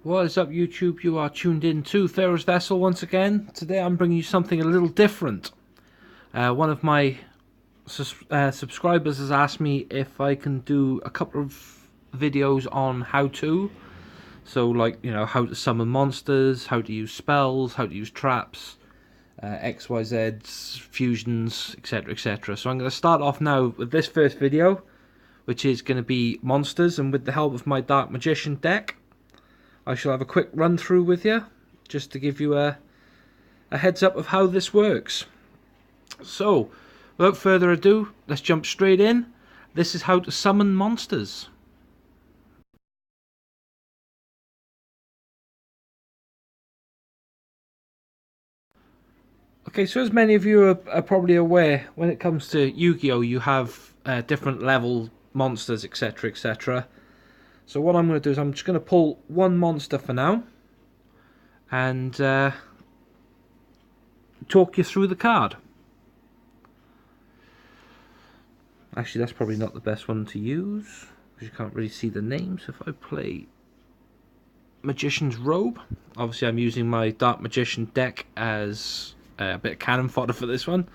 What is up, YouTube? You are tuned in to Pharaoh's Vessel once again. Today I'm bringing you something a little different. One of my subscribers has asked me if I can do a couple of videos on how to. So like, how to summon monsters, how to use spells, how to use traps, XYZs, fusions, etc, etc. So I'm going to start off now with this first video, which is going to be monsters, and with the help of my Dark Magician deck, I shall have a quick run through with you, just to give you a heads up of how this works. So, without further ado, let's jump straight in. This is how to summon monsters. Okay, so as many of you are probably aware, when it comes to Yu-Gi-Oh, you have different level monsters, etc, etc. So what I'm going to do is I'm just going to pull one monster for now, and talk you through the card. Actually, that's probably not the best one to use, because you can't really see the names. If I play Magician's Robe, obviously I'm using my Dark Magician deck as a bit of cannon fodder for this one.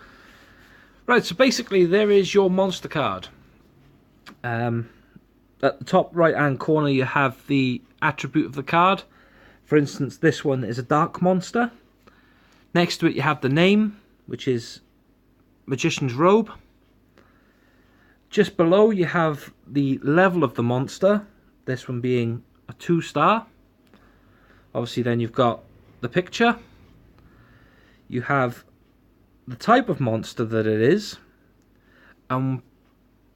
Right, so basically there is your monster card. At the top right hand corner you have the attribute of the card. For instance, this one is a dark monster. Next to it you have the name, which is Magician's Robe. Just below you have the level of the monster, this one being a 2-star. Obviously then you've got the picture. You have the type of monster that it is. And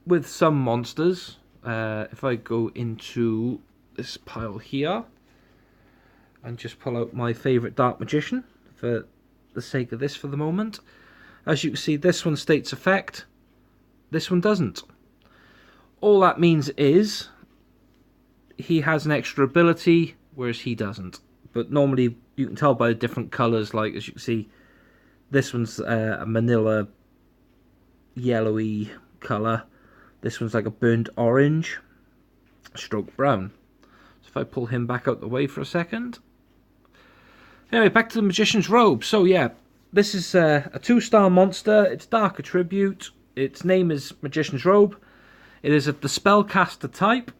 with some monsters, if I go into this pile here and just pull out my favourite Dark Magician for the sake of this for the moment, as you can see, this one states effect, this one doesn't. All that means is he has an extra ability, whereas he doesn't. But normally you can tell by the different colours, like as you can see, this one's a manila yellowy colour. This one's like a burnt orange, stroke brown. So if I pull him back out the way for a second. Anyway, back to the Magician's Robe. So yeah, this is a 2-star monster. It's dark attribute. Its name is Magician's Robe. It is of the spellcaster type,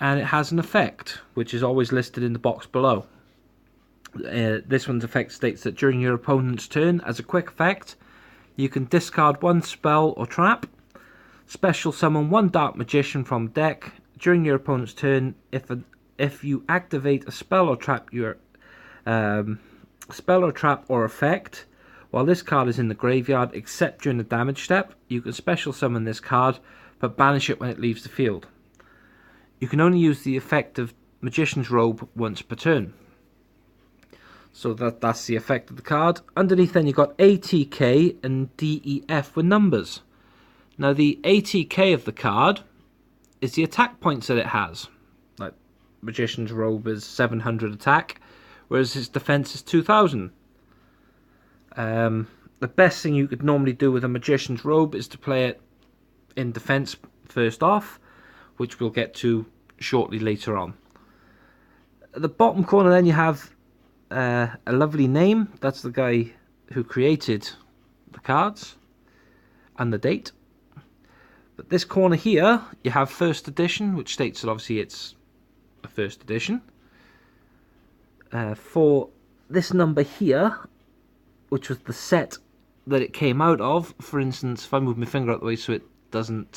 and it has an effect, which is always listed in the box below. This one's effect states that during your opponent's turn, as a quick effect, you can discard one spell or trap, special summon one Dark Magician from deck. During your opponent's turn, if you activate a spell or trap or effect while this card is in the graveyard, except during the damage step, you can special summon this card, but banish it when it leaves the field. You can only use the effect of Magician's Robe once per turn. So that's the effect of the card. Underneath then you've got ATK and DEF with numbers. Now the ATK of the card is the attack points that it has. Like Magician's Robe is 700 attack, whereas its defense is 2000. The best thing you could normally do with a Magician's Robe is to play it in defense first off, which we'll get to shortly later on. At the bottom corner then you have a lovely name. That's the guy who created the cards and the date. But this corner here you have first edition, which states that obviously it's a first edition. For this number here, which was the set that it came out of, for instance, if I move my finger out the way so it doesn't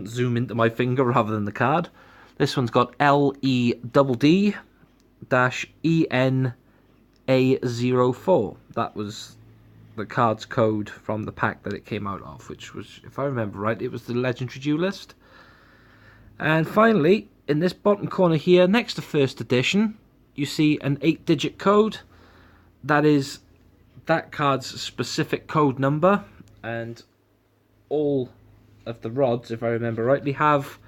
zoom into my finger rather than the card, this one's got LEDD-ENA04. That was the card's code from the pack that it came out of, which was, if I remember right, it was the Legendary Duelist. And finally, in this bottom corner here, next to first edition, you see an 8-digit code. That is that card's specific code number, and all of the rods, if I remember rightly, have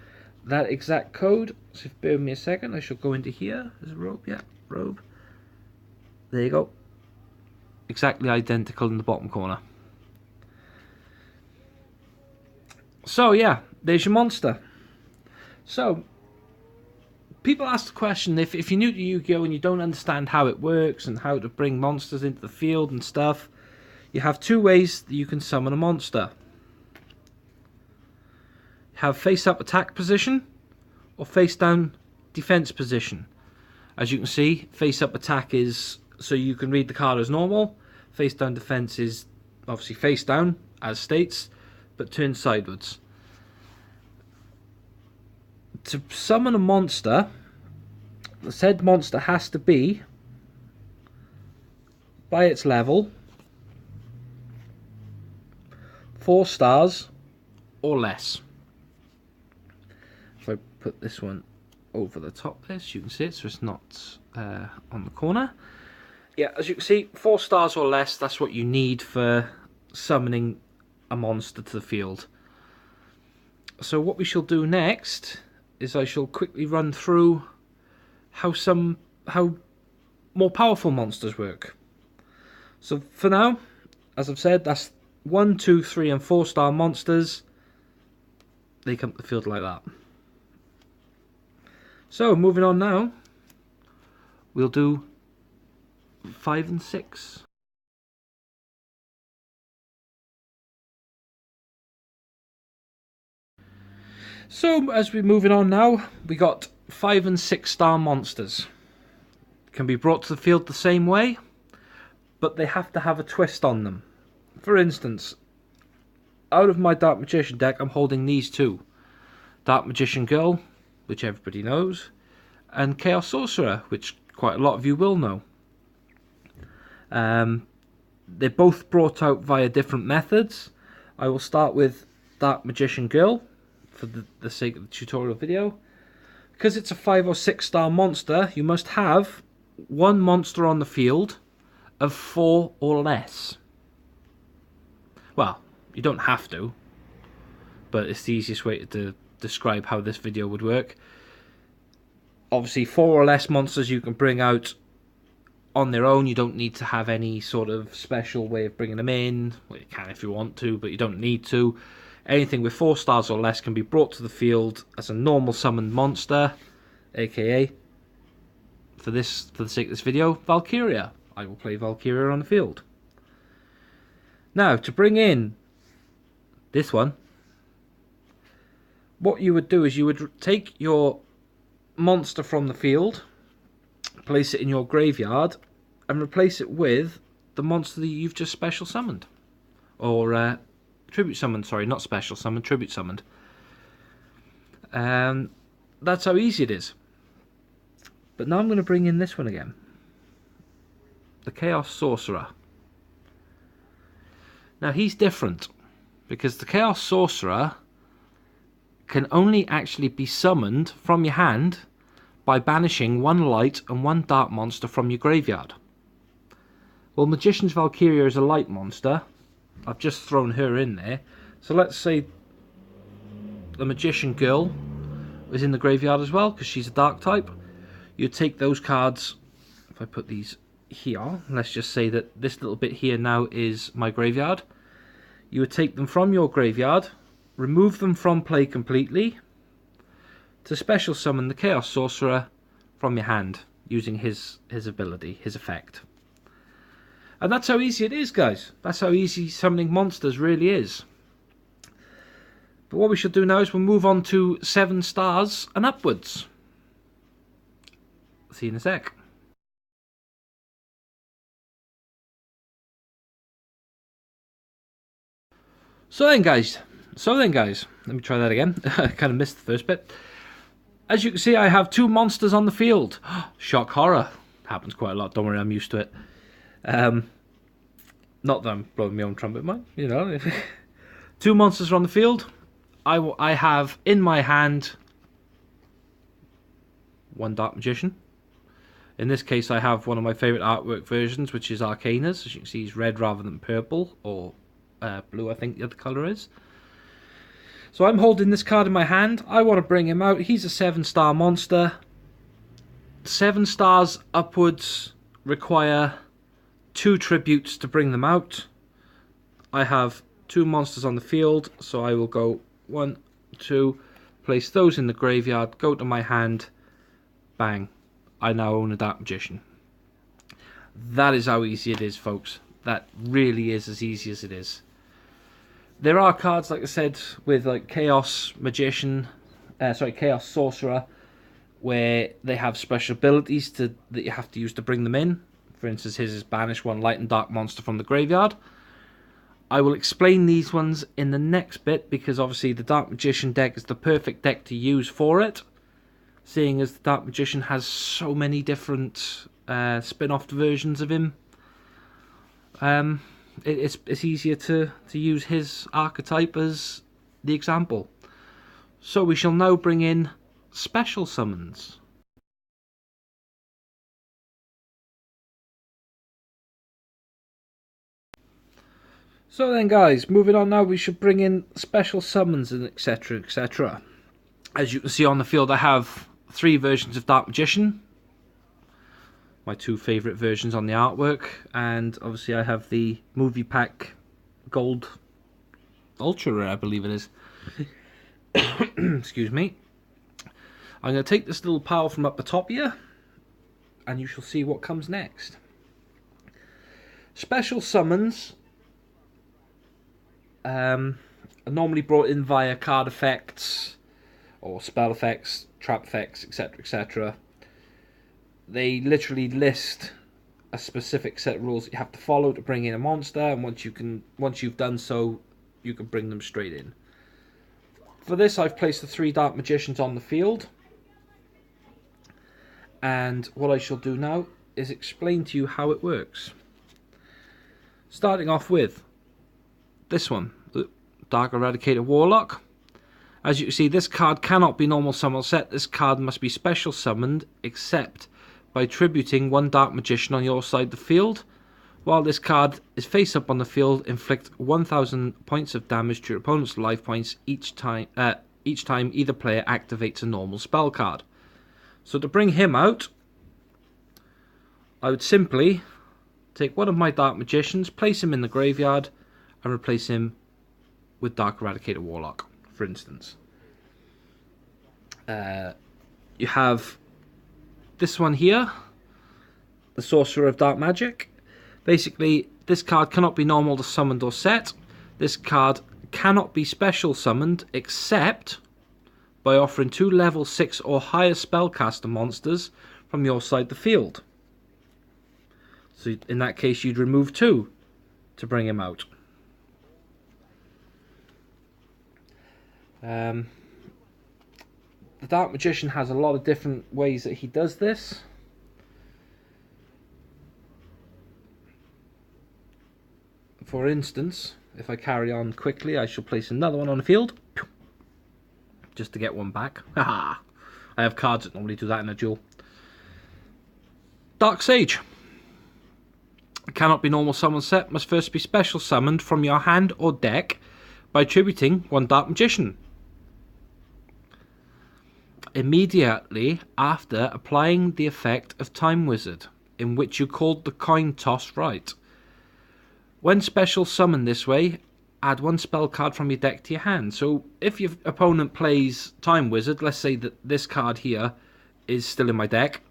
that exact code. So if bear with me a second, I shall go into here. There's a robe, yeah, robe. There you go. Exactly identical in the bottom corner. So yeah, there's your monster. So people ask the question, if you're new to Yu-Gi-Oh! And you don't understand how it works and how to bring monsters into the field and stuff, you have two ways that you can summon a monster. You have face-up attack position or face-down defense position. As you can see, face-up attack is so you can read the card as normal. Face-down defense is obviously face-down, as states, but turned sideways. To summon a monster, the said monster has to be by its level 4 stars or less. If I put this one over the top there, so you can see it, so it's not on the corner. Yeah, as you can see, 4 stars or less, that's what you need for summoning a monster to the field. So what we shall do next is I shall quickly run through how more powerful monsters work. So for now, as I've said, that's 1, 2, 3 and 4 star monsters. They come to the field like that. So moving on now, we'll do 5 and 6. So as we're moving on now, we got 5 and 6 star monsters. Can be brought to the field the same way, but they have to have a twist on them. For instance, out of my Dark Magician deck, I'm holding these two. Dark Magician Girl, which everybody knows, and Chaos Sorcerer, which quite a lot of you will know. They're both brought out via different methods. I will start with Dark Magician Girl, for the sake of the tutorial video. Because it's a 5 or 6 star monster, you must have one monster on the field of 4 or less. Well, you don't have to, but it's the easiest way to describe how this video would work. Obviously, 4 or less monsters you can bring out on their own. You don't need to have any sort of special way of bringing them in. Well, you can if you want to, but you don't need to. Anything with 4 stars or less can be brought to the field as a normal summoned monster, aka, for the sake of this video, Valkyria. I will play Valkyria on the field. Now, to bring in this one, what you would do is you would take your monster from the field, place it in your graveyard, and replace it with the monster that you've just special summoned. Or, tribute summoned, sorry, not special summoned, tribute summoned. That's how easy it is. But now I'm going to bring in this one again. The Chaos Sorcerer. Now he's different, because the Chaos Sorcerer can only actually be summoned from your hand by banishing 1 light and 1 dark monster from your graveyard. Well, Magician's Valkyria is a light monster. I've just thrown her in there. So let's say the Magician Girl is in the graveyard as well, because she's a dark type. You take those cards, if I put these here, let's just say that this little bit here now is my graveyard. You would take them from your graveyard, remove them from play completely, to special summon the Chaos Sorcerer from your hand, using his ability, his effect. And that's how easy it is, guys. That's how easy summoning monsters really is. But what we should do now is we'll move on to 7 stars and upwards. See you in a sec. So then guys, let me try that again. I kind of missed the first bit. As you can see, I have 2 monsters on the field. Shock horror. Happens quite a lot, don't worry, I'm used to it. Not that I'm blowing my own trumpet, mate. You know, 2 monsters are on the field. I have in my hand 1 Dark Magician. In this case, I have one of my favourite artwork versions, which is Arcana's. As you can see, he's red rather than purple, or blue, I think the other colour is. So I'm holding this card in my hand. I want to bring him out. He's a 7-star monster. 7 stars upwards require 2 tributes to bring them out. I have 2 monsters on the field, so I will go 1, 2, place those in the graveyard, go to my hand, bang, I now own a Dark Magician. That is how easy it is, folks. That really is as easy as it is. There are cards, like I said, with like Chaos Magician, Chaos Sorcerer, where they have special abilities that you have to use to bring them in. For instance, his is banish one light and dark monster from the graveyard. I will explain these ones in the next bit, because obviously the Dark Magician deck is the perfect deck to use for it, seeing as the Dark Magician has so many different spin-off versions of him. It's easier to use his archetype as the example. So we shall now bring in special summons. So then guys, moving on now, we should bring in special summons and etc, etc. As you can see on the field, I have 3 versions of Dark Magician. My 2 favourite versions on the artwork. And obviously I have the movie pack gold ultra rare, I believe it is. Excuse me. I'm going to take this little pile from up the top here, and you shall see what comes next. Special summons are normally brought in via card effects or spell effects, trap effects, etc, etc. They literally list a specific set of rules that you have to follow to bring in a monster, and once you've done so, you can bring them straight in. For this, I've placed the 3 Dark Magicians on the field, and what I shall do now is explain to you how it works. Starting off with this one, the Dark Eradicator Warlock. As you can see, this card cannot be normal summon set. This card must be special summoned, except by tributing 1 Dark Magician on your side of the field. While this card is face up on the field, inflict 1,000 points of damage to your opponent's life points each time either player activates a normal spell card. So to bring him out, I would simply take one of my Dark Magicians, place him in the graveyard, and replace him with Dark Eradicator Warlock, for instance. You have this one here, the Sorcerer of Dark Magic. Basically, this card cannot be normal to summoned or set. This card cannot be special summoned except by offering 2 level 6 or higher spellcaster monsters from your side of the field. So in that case, you'd remove 2 to bring him out. The Dark Magician has a lot of different ways that he does this. For instance, if I carry on quickly, I shall place another one on the field, just to get one back. Haha! I have cards that normally do that in a duel. Dark Sage. Cannot be normal summon set, must first be special summoned from your hand or deck by tributing 1 Dark Magician. Immediately after applying the effect of Time Wizard, in which you called the coin toss right. When special summoned this way, add 1 spell card from your deck to your hand. So if your opponent plays Time Wizard, let's say that this card here is still in my deck.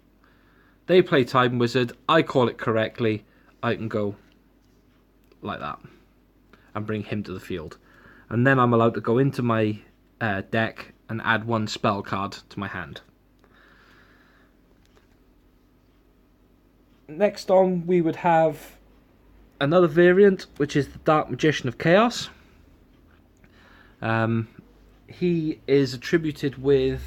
They play Time Wizard, I call it correctly, I can go like that and bring him to the field. And then I'm allowed to go into my deck and add 1 spell card to my hand. Next on, we would have another variant, which is the Dark Magician of Chaos. He is attributed with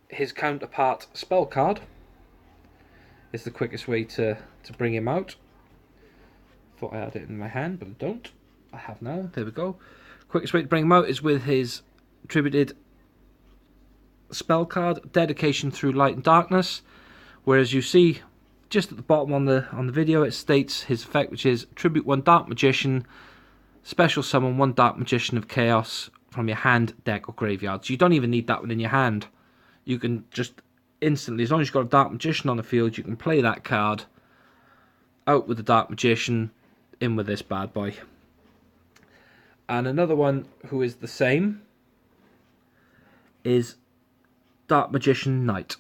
his counterpart spell card. It's the quickest way to bring him out. Thought I had it in my hand, but I don't. I have now. There we go. Quickest way to bring him out is with his attributed spell card, Dedication Through Light and Darkness. Whereas you see just at the bottom on the video, it states his effect, which is tribute 1 Dark Magician, special summon 1 Dark Magician of Chaos from your hand, deck, or graveyard. So you don't even need that one in your hand. You can just instantly, as long as you've got a Dark Magician on the field, you can play that card, out with the Dark Magician, in with this bad boy. And another one who is the same is Dark Magician Knight.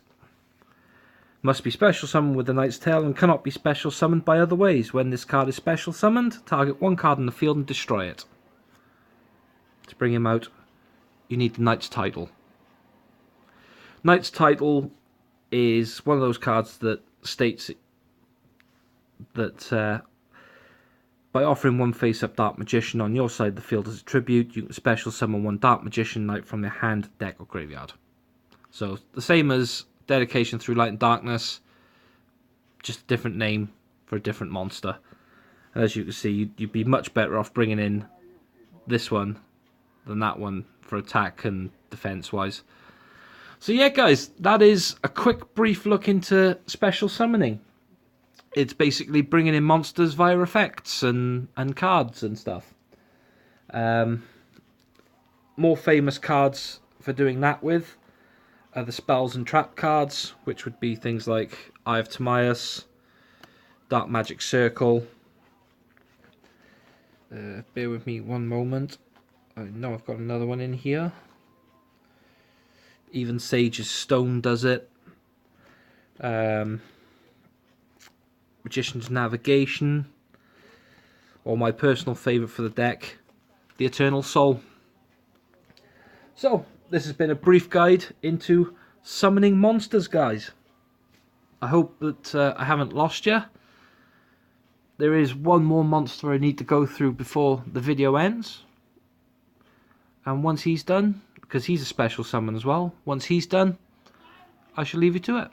Must be special summoned with the Knight's Tale and cannot be special summoned by other ways. When this card is special summoned, target one card in the field and destroy it. To bring him out, you need the Knight's Title. Knight's Title is one of those cards that states that by offering one face-up Dark Magician on your side of the field as a tribute, you can special summon one Dark Magician Knight from your hand, deck, or graveyard. So the same as Dedication Through Light and Darkness, just a different name for a different monster. And as you can see, you'd be much better off bringing in this one than that one for attack and defense wise. So yeah guys, that is a quick brief look into special summoning. It's basically bringing in monsters via effects and cards and stuff. More famous cards for doing that with are the spells and trap cards, which would be things like Eye of Timaeus, Dark Magic Circle. Bear with me one moment. I know I've got another one in here. Even Sage's Stone does it. Magician's Navigation. Or my personal favourite for the deck, the Eternal Soul. So, this has been a brief guide into summoning monsters, guys. I hope that I haven't lost you. There is one more monster I need to go through before the video ends. And once he's done, because he's a special summon as well, once he's done, I shall leave you to it.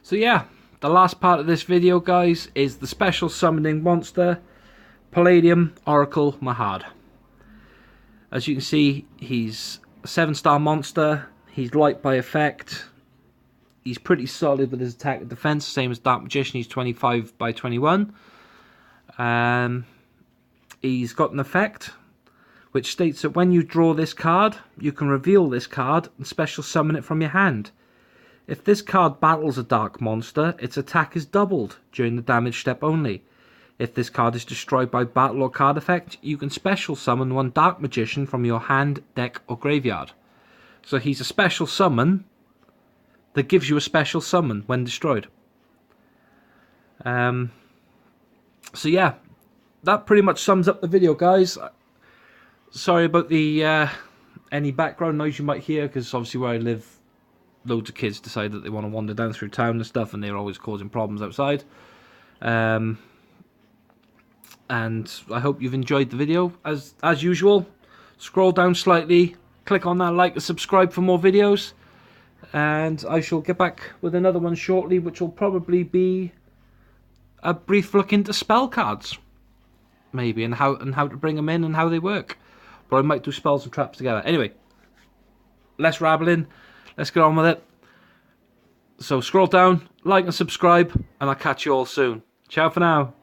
So yeah, the last part of this video, guys, is the special summoning monster, Palladium Oracle Mahad. As you can see, he's a 7-star monster. He's light by effect. He's pretty solid with his attack and defense, same as Dark Magician. He's 25 by 21. He's got an effect which states that when you draw this card, you can reveal this card and special summon it from your hand. If this card battles a dark monster, its attack is doubled during the damage step only. If this card is destroyed by battle or card effect, you can special summon one Dark Magician from your hand, deck, or graveyard. So he's a special summon that gives you a special summon when destroyed. So yeah, that pretty much sums up the video, guys. Sorry about the any background noise you might hear, because obviously where I live, loads of kids decide that they want to wander down through town and stuff, and they're always causing problems outside. And I hope you've enjoyed the video. As usual, scroll down slightly, click on that like and subscribe for more videos, and I shall get back with another one shortly, which will probably be a brief look into spell cards, maybe, and how to bring them in and how they work. But I might do spells and traps together. Anyway, less rambling. Let's get on with it. So scroll down, like and subscribe, and I'll catch you all soon. Ciao for now.